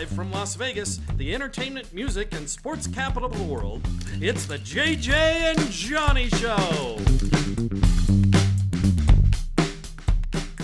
Live from Las Vegas, the entertainment, music, and sports capital of the world, it's the JJ and Johnny Show.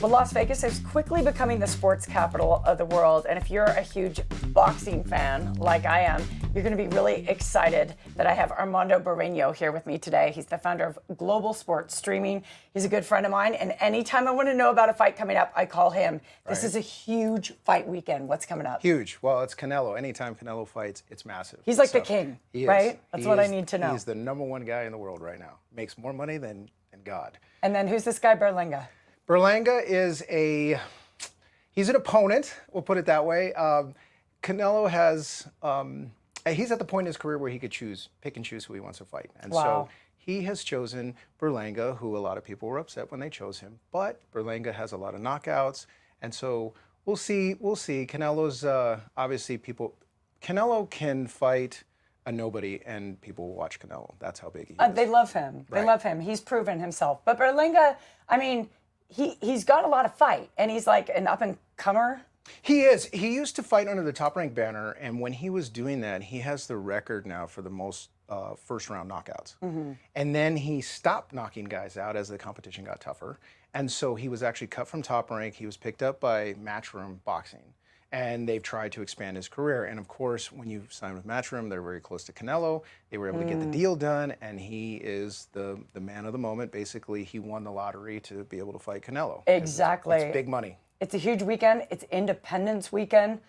Well, Las Vegas is quickly becoming the sports capital of the world. And if you're a huge boxing fan, like I am, you're going to be really excited that I have Armando Bareño here with me today. He's the founder of Global Sports Streaming. He's a good friend of mine. And anytime I want to know about a fight coming up, I call him. This is a huge fight weekend. What's coming up? Huge. Well, it's Canelo. Anytime Canelo fights, it's massive. He's like the king, right? That's what I need to know. He's the #1 guy in the world right now. Makes more money than God. And then who's this guy, Berlanga? Berlanga is he's an opponent, we'll put it that way. Canelo has, he's at the point in his career where he could pick and choose who he wants to fight. And so he has chosen Berlanga, who a lot of people were upset when they chose him. But Berlanga has a lot of knockouts. And so we'll see. Canelo's, obviously Canelo can fight a nobody and people will watch Canelo. That's how big he is. They love him. They love him. He's proven himself. But Berlanga, I mean, he's got a lot of fight, and he's like an up-and-comer. He is. He used to fight under the Top Rank banner, and when he was doing that, he has the record now for the most first-round knockouts. Mm-hmm. And then he stopped knocking guys out as the competition got tougher, and so he was actually cut from Top Rank. He was picked up by Matchroom Boxing, and they've tried to expand his career. And of course, when you sign with Matchroom, they're very close to Canelo. They were able to get the deal done, and he is the man of the moment. Basically, he won the lottery to be able to fight Canelo. Exactly. It's big money. It's a huge weekend. It's Independence Weekend.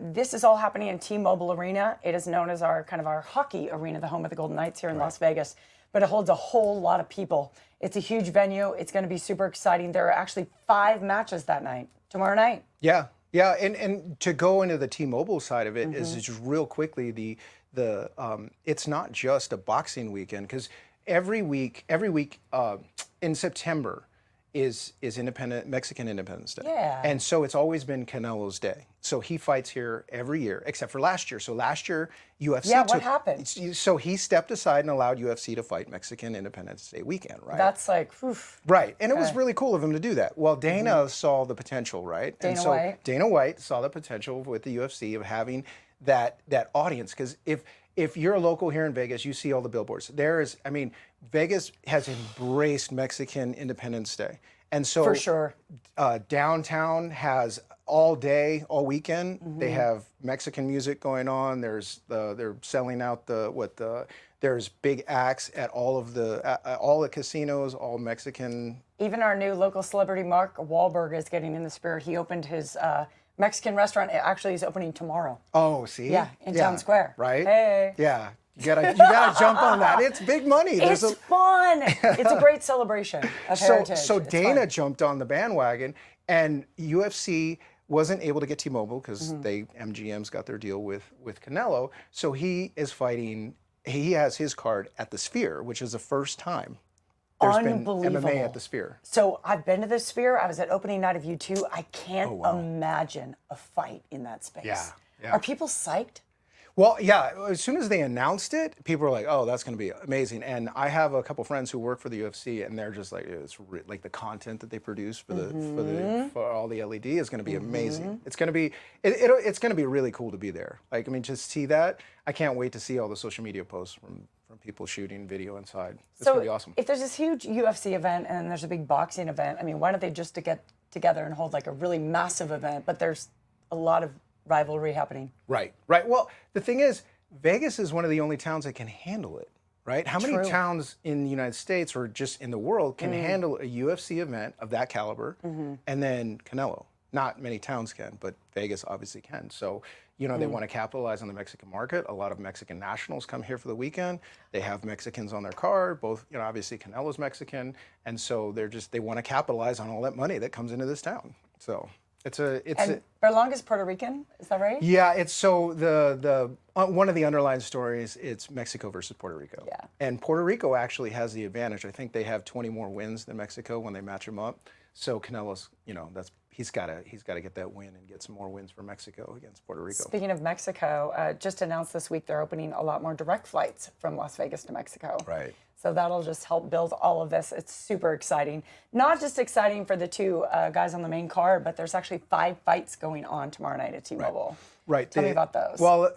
This is all happening in T-Mobile Arena. It is known as our hockey arena, the home of the Golden Knights here in Las Vegas. But it holds a whole lot of people. It's a huge venue. It's going to be super exciting. There are actually 5 matches that night. Tomorrow night. Yeah. Yeah, and to go into the T-Mobile side of it is just real quickly it's not just a boxing weekend, because every week in September is Mexican Independence Day. Yeah. And so it's always been Canelo's day. So he fights here every year, except for last year. So last year, UFC what happened? So he stepped aside and allowed UFC to fight Mexican Independence Day weekend, right? That's like, oof. Right, and it was really cool of him to do that. Well, Dana saw the potential, right? Dana White saw the potential with the UFC of having that audience, because if you're a local here in Vegas, you see all the billboards. Vegas has embraced Mexican Independence Day. And so for sure, downtown has all day, all weekend. They have Mexican music going on. They're selling out there's big acts at all the casinos, all Mexican. Even our new local celebrity, Mark Wahlberg, is getting in the spirit. He opened his Mexican restaurant. It actually is opening tomorrow. Oh, see? Yeah, in Town Square. Right? Hey. Yeah. You gotta jump on that. It's big money. It's fun. It's a great celebration of heritage. So Dana jumped on the bandwagon, and UFC wasn't able to get T-Mobile because MGM's got their deal with Canelo. So he is fighting. He has his card at the Sphere, which is the first time there's been MMA at the Sphere. So I've been to the Sphere. I was at opening night of U2. I can't imagine a fight in that space. Yeah. Are people psyched? Well, yeah. As soon as they announced it, people were like, "Oh, that's going to be amazing." And I have a couple friends who work for the UFC, and they're just like, "It's like the content that they produce for all the LED is going to be amazing. It's going to be it's going to be really cool to be there. Like, just see that. I can't wait to see all the social media posts from people shooting video inside. It's going to be awesome. If there's this huge UFC event and there's a big boxing event, why don't they just get together and hold like a really massive event? But there's a lot of rivalry happening. Right. Well, the thing is, Vegas is one of the only towns that can handle it, right? How many towns in the United States or just in the world can handle a UFC event of that caliber and then Canelo? Not many towns can, but Vegas obviously can. So, they want to capitalize on the Mexican market. A lot of Mexican nationals come here for the weekend. They have Mexicans on their card, both, obviously Canelo's Mexican. And so they want to capitalize on all that money that comes into this town. So and Berlanga's Puerto Rican, is that right? Yeah, it's so the one of the underlying stories, it's Mexico versus Puerto Rico. Yeah. And Puerto Rico actually has the advantage. I think they have 20 more wins than Mexico when they match them up. So Canelo's, he's got to get that win and get some more wins for Mexico against Puerto Rico. Speaking of Mexico, just announced this week they're opening a lot more direct flights from Las Vegas to Mexico. Right. So that'll just help build all of this. It's super exciting. Not just exciting for the two guys on the main card, but there's actually 5 fights going on tomorrow night at T-Mobile. Right. Tell me about those. Well,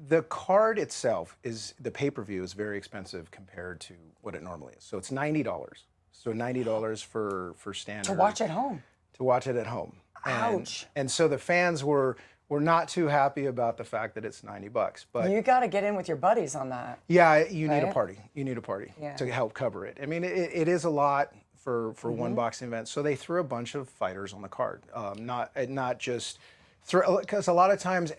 the card itself the pay-per-view is very expensive compared to what it normally is. So it's $90. So $90 for standard. To watch at home. To watch it at home. Ouch. And so the fans were not too happy about the fact that it's $90. But you got to get in with your buddies on that. yeah, you need a party. You need a party Yeah. to help cover it. I mean, it is a lot for one boxing event. So they threw a bunch of fighters on the card. Not just because a lot of times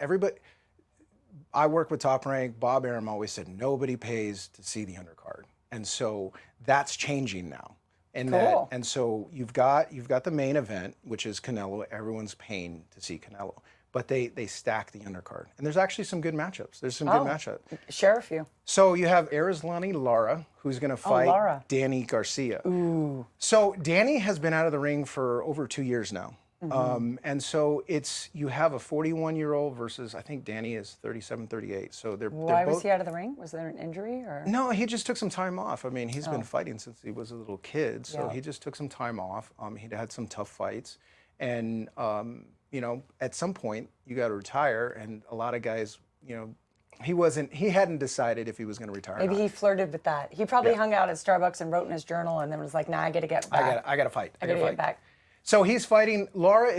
I work with Top Rank. Bob Arum always said nobody pays to see the undercard, and so that's changing now. Cool. And so you've got the main event, which is Canelo. Everyone's paying to see Canelo, but they stack the undercard, and there's actually some good matchups. There's some good matchups. Share a few. So you have Arislani Lara, who's going to fight Danny Garcia. Ooh. So Danny has been out of the ring for over 2 years now. And so you have a 41-year-old versus, I think Danny is 37, 38. So they're Why both, was he out of the ring? Was there an injury or? No, he just took some time off. I mean, he's been fighting since he was a little kid. So he just took some time off. He'd had some tough fights. And, at some point, you got to retire. And a lot of guys, he hadn't decided if he was going to retire. Maybe he flirted with that. He probably hung out at Starbucks and wrote in his journal and then was like, nah, I got to get back. I got to fight. I got to get back. So he's fighting. Lara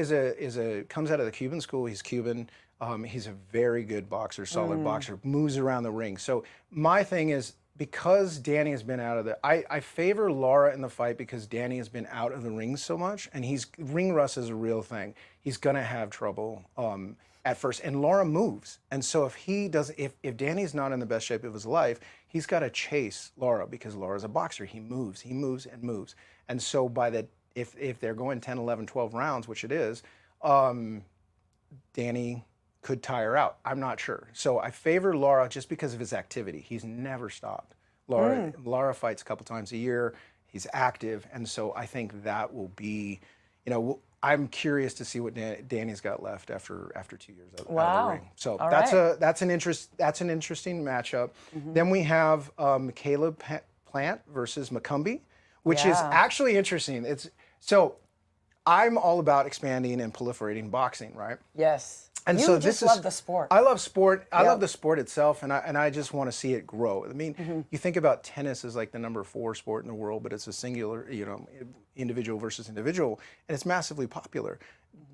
comes out of the Cuban school. He's Cuban. He's a very good boxer, solid boxer, moves around the ring. So my thing is, because Danny has been out of I favor Lara in the fight because Danny has been out of the ring so much, and ring rust is a real thing. He's gonna have trouble at first, and Lara moves, and so if Danny's not in the best shape of his life, he's got to chase Lara because Lara's a boxer. He moves, and moves, and so if they're going 10, 11, 12 rounds, which it is, Danny could tire out. I'm not sure. So I favor Lara just because of his activity. He's never stopped. Lara fights a couple times a year. He's active. And so I think that will be, I'm curious to see what Danny's got left after 2 years out of the ring. So that's an interesting matchup. Then we have Caleb Plant versus Macumbi, which is actually interesting. So I'm all about expanding and proliferating boxing, right? Yes. And you so just love the sport. I love sport. I love the sport itself, and I just want to see it grow. I mean, you think about tennis as like the number 4 sport in the world, but it's a singular, individual versus individual, and it's massively popular.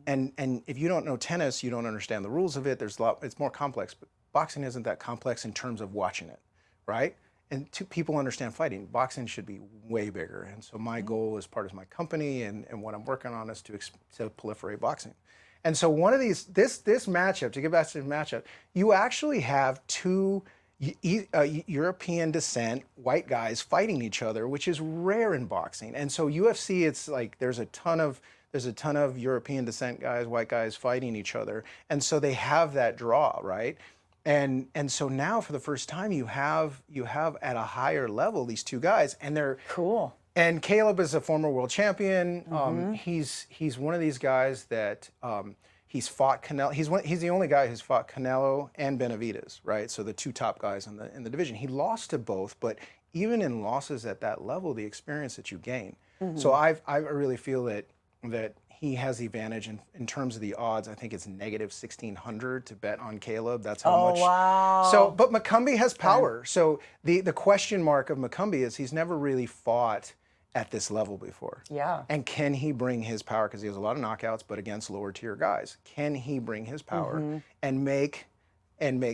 And if you don't know tennis, you don't understand the rules of it. It's more complex. But boxing isn't that complex in terms of watching it, right? And people understand fighting. Boxing should be way bigger. And so my goal as part of my company and what I'm working on is to proliferate boxing. And so one of these, this matchup, to get back to the matchup, you actually have 2 European descent white guys fighting each other, which is rare in boxing. And so UFC, it's like there's a ton of European descent guys, white guys fighting each other. And so they have that draw, right? And so now for the first time you have at a higher level these 2 guys, and they're cool. And Caleb is a former world champion. He's one of these guys that he's fought Canelo. He's the only guy who's fought Canelo and Benavidez, right? So the 2 top guys in the division. He lost to both, but even in losses at that level, the experience that you gain. So I really feel that he has the advantage in terms of the odds. I think it's negative 1,600 to bet on Caleb. That's how much. Wow. So, but Macumbi has power. So the question mark of Macumbi is he's never really fought at this level before. Yeah. And can he bring his power, because he has a lot of knockouts, but against lower tier guys, can he bring his power and make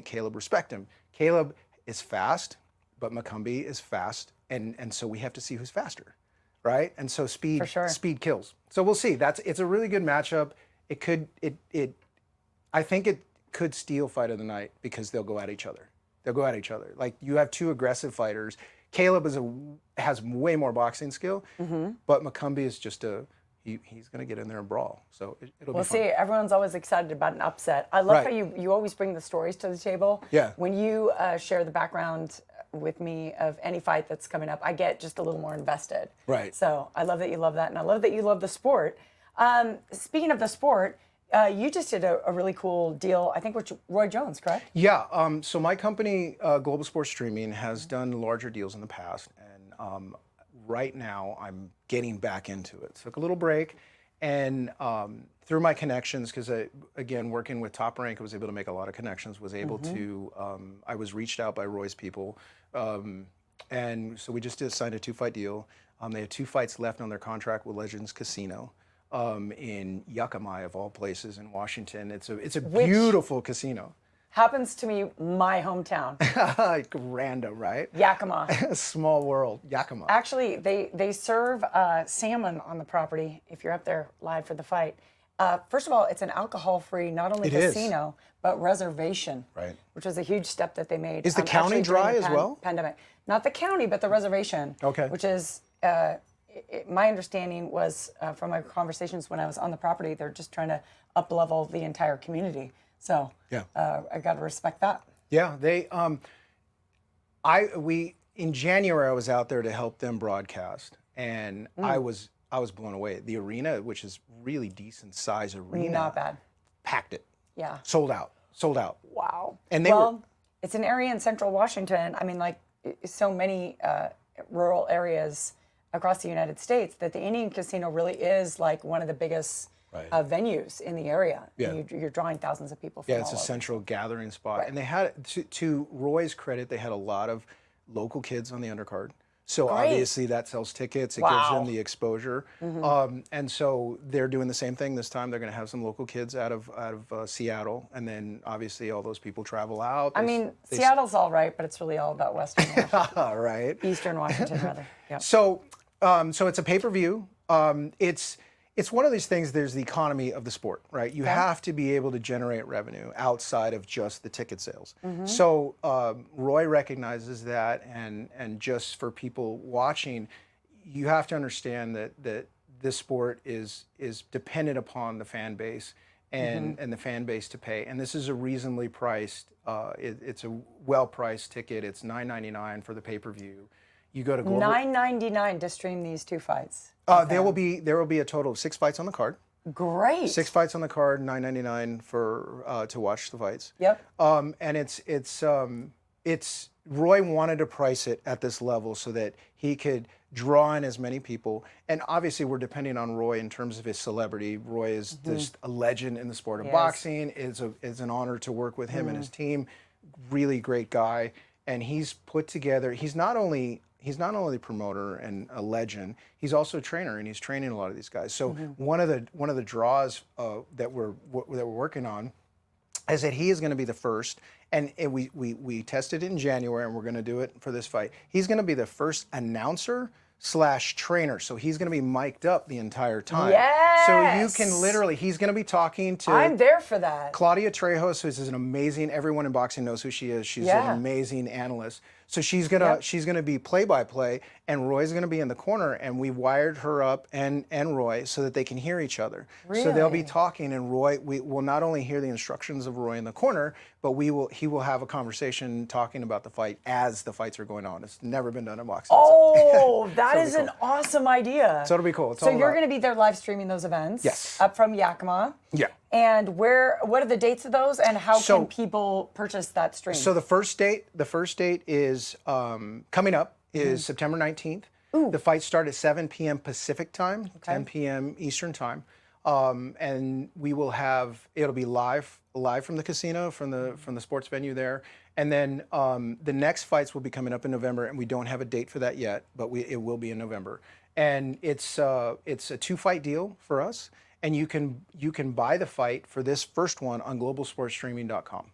Caleb respect him? Caleb is fast, but Macumbi is fast, and so we have to see who's faster, right? And so speed kills. So we'll see. It's a really good matchup. I think it could steal fight of the night because they'll go at each other. Like you have 2 aggressive fighters. Caleb has way more boxing skill, but Macumbi is just he's going to get in there and brawl. So it'll be fun. See, everyone's always excited about an upset. I love how you always bring the stories to the table. Yeah. When you share the background with me of any fight that's coming up, I get just a little more invested. Right. So I love that you love that, and I love that you love the sport. Speaking of the sport, you just did a really cool deal, I think, with Roy Jones, correct? Yeah. So my company, Global Sports Streaming, has done larger deals in the past, and right now I'm getting back into it. Took a little break, and through my connections, because again, working with Top Rank, I was able to make a lot of connections. Was able to. I was reached out by Roy's people, and so we just signed a 2-fight deal. They have 2 fights left on their contract with Legends Casino. In Yakima, of all places, in Washington. It's a beautiful casino. Happens to me, my hometown. Like random, right? Yakima. Small world, Yakima. Actually, they serve salmon on the property if you're up there live for the fight. First of all, it's an alcohol-free, not only casino, but reservation. Right. Which was a huge step that they made. Is the county dry as well? Pandemic. Not the county, but the reservation. Okay. Which is... my understanding was from my conversations when I was on the property, they're just trying to up-level the entire community. So yeah, I got to respect that. Yeah, they. In January I was out there to help them broadcast, and I was blown away. The arena, which is really decent size arena, Not bad. packed it. Yeah. Sold out. Wow. And it's an area in central Washington. I mean, like so many rural areas across the United States, that the Indian Casino really is like one of the biggest venues in the area. Yeah. And you're drawing thousands of people from Yeah, it's a all over. central gathering spot. Right. And they had, to Roy's credit, they had a lot of local kids on the undercard. So Great. obviously that sells tickets. It gives them the exposure. And so they're doing the same thing this time. They're going to have some local kids out of Seattle. And then obviously all those people travel out. Seattle's all right, but it's really all about Western Washington. Right. Eastern Washington, rather. Yep. So it's a pay-per-view. It's one of these things, there's the economy of the sport, right? You have to be able to generate revenue outside of just the ticket sales. So Roy recognizes that, and just for people watching, you have to understand that this sport is dependent upon the fan base and the fan base to pay. And this is a reasonably priced, it's a well-priced ticket. It's $9.99 for the pay-per-view. You go to Global. $9.99 to stream these 2 fights. There will be a total of 6 fights on the card. Great. 6 fights on the card, $9.99 for to watch the fights. Yep. And it's Roy wanted to price it at this level so that he could draw in as many people. And obviously, we're depending on Roy in terms of his celebrity. Roy is just a legend in the sport of boxing. It's an honor to work with him and his team. Really great guy, and he's put together. He's not only a promoter and a legend, he's also a trainer, and he's training a lot of these guys. So one of the draws that we're working on is that he is going to be the first, and we tested it in January, and we're going to do it for this fight. He's going to be the first announcer / trainer, so he's going to be mic'd up the entire time. Yes! So you can literally, he's going to be talking to... I'm there for that. Claudia Trejos, who is an amazing, everyone in boxing knows who she is. She's an amazing analyst. So she's gonna be play-by-play, and Roy's gonna be in the corner, and we wired her up and Roy so that they can hear each other. Really? So they'll be talking, and Roy, we will not only hear the instructions of Roy in the corner, but he will have a conversation talking about the fight as the fights are going on. It's never been done in boxing. Oh, that is an awesome idea. So it'll be cool. So you're going to be there live streaming those events? Yes. Up from Yakima? Yeah. And what are the dates of those, and how can people purchase that stream? So the first date is coming up is September 19th. Ooh. The fights start at 7 p.m. Pacific time, 10 p.m. Eastern time, and it'll be live from the casino, from the sports venue there, and then the next fights will be coming up in November, and we don't have a date for that yet, but it will be in November, and it's a 2-fight deal for us. And you can buy the fight for this first one on globalsportstreaming.com.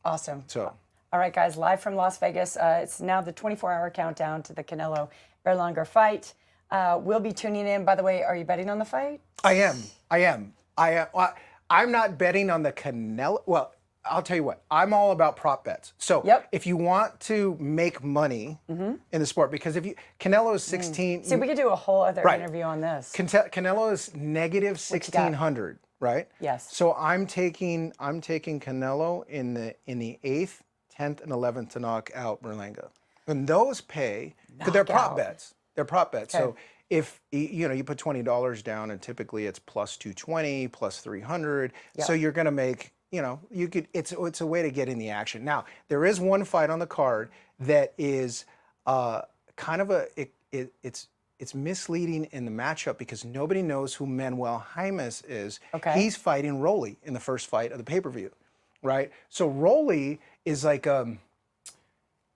Awesome. So, all right, guys, live from Las Vegas. It's now the 24-hour countdown to the Canelo Berlanga fight. We'll be tuning in. By the way, are you betting on the fight? I am. I'm not betting on the Canelo. Well, I'll tell you what. I'm all about prop bets. So if you want to make money in the sport, because Canelo is 16. See, we could do a whole other interview on this. Canelo is negative 1,600, right? Yes. So I'm taking Canelo in the 8th, 10th, and 11th to knock out Berlanga, and those pay because they're prop bets. They're prop bets. Okay. So if you put $20 down, and typically it's plus 220, plus 300. So you're going to make, it's a way to get in the action. Now, there is one fight on the card that is kind of it's misleading in the matchup because nobody knows who Manuel Jaimes is. Okay. He's fighting Rolly in the first fight of the pay-per-view, right? So Rolly is like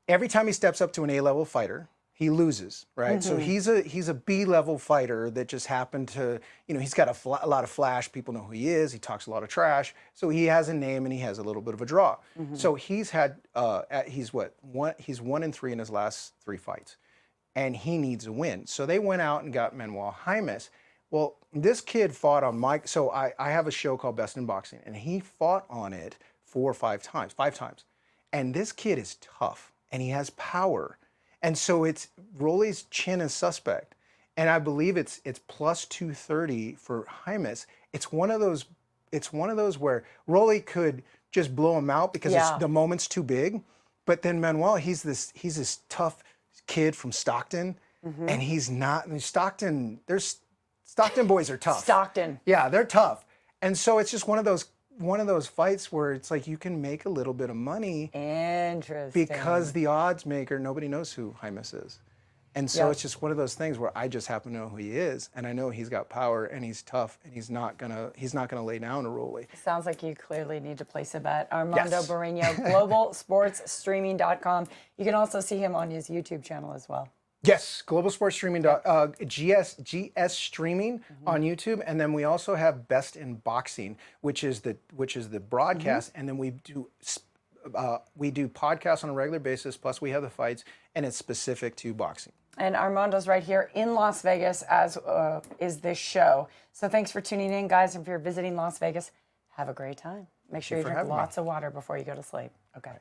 every time he steps up to an A-level fighter, he loses, right? So he's a B-level fighter that just happened to, he's got a lot of flash. People know who he is. He talks a lot of trash. So he has a name and he has a little bit of a draw. So he's had, he's 1-3 in his last 3 fights, and he needs a win. So they went out and got Manuel Jaimes. Well, this kid fought on so I have a show called Best in Boxing, and he fought on it 4 or 5 times, 5 times. And this kid is tough and he has power. And so Rolly's chin is suspect. And I believe it's plus 230 for Jaimes. It's one of those where Rolly could just blow him out because the moment's too big. But then Manuel, he's this tough kid from Stockton, and he's not. Stockton boys are tough. Stockton. Yeah, they're tough. And so it's just one of those fights where it's like you can make a little bit of money. Interesting. Because the odds maker, nobody knows who Jaimes is. And so it's just one of those things where I just happen to know who he is, and I know he's got power and he's tough and he's not gonna lay down to Rolly. Sounds like you clearly need to place a bet. Armando Bareño, globalsportsstreaming.com. You can also see him on his YouTube channel as well. Yes, Global Sports Streaming, GS Streaming on YouTube, and then we also have Best in Boxing, which is the broadcast, and then we do podcasts on a regular basis. Plus, we have the fights, and it's specific to boxing. And Armando's right here in Las Vegas, as is this show. So thanks for tuning in, guys. If you're visiting Las Vegas, have a great time. Make sure you drink lots of water before you go to sleep. Okay.